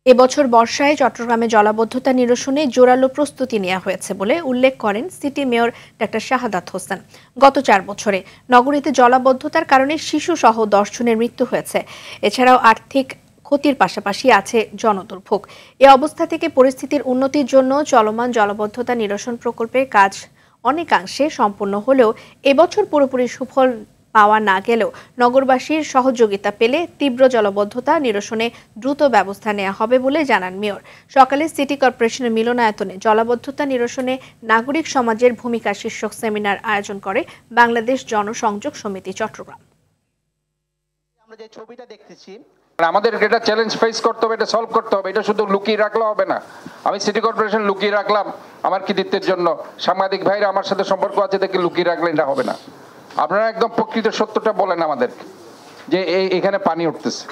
এবছর বর্ষায় চট্টগ্রামে জলাবদ্ধতা নিরসনে জোরালো প্রস্তুতি নেওয়া হয়েছে বলে উল্লেখ করেন city mayor doctor Shahadat Hossain. গত ৪ বছরে নগরীতে জলাবদ্ধতার কারণে শিশুসহ ১০ জনের মৃত্যু হয়েছে। এছাড়াও আর্থিক ক্ষতির পাশাপাশি আছে জনদুর্ভোগ। এ অবস্থা থেকে পরিস্থিতির উন্নতির জন্য চলমান জলাবদ্ধতা নিরসন প্রকল্পের কাজ অনেকাংশে সম্পন্ন হলেও এবছর পুরোপুরি সুফল পাওয়া না গেলেও নগরবাসীর সহযোগিতা পেলে তীব্র জলাবদ্ধতা নিরসনে দ্রুত ব্যবস্থা নেওয়া হবে বলে জানান মেয়র। সকালে সিটি কর্পোরেশনের মিলনায়তনে জলাবদ্ধতা নিরসনে নাগরিক সমাজের ভূমিকা শীর্ষক সেমিনার আয়োজন করে বাংলাদেশ জনসংযোগ সমিতি চট্টগ্রাম। আমরা যে ছবিটা দেখতেছি, আমাদের এটা চ্যালেঞ্জ ফেস করতে হবে, এটা সলভ করতে হবে। এটা শুধু লুকিয়ে রাখলে হবে না। আমি সিটি কর্পোরেশন লুকিয়ে রাখলাম আমার কৃতিত্বের জন্য, সাংবাদিক ভাইরা আমার সাথে সম্পর্ক আছে দেখে লুকিয়ে রাখলে এটা হবে না। আপনারা একদম প্রকৃত সত্যটা বলেন আমাদের যে এখানে পানি উঠতেছে।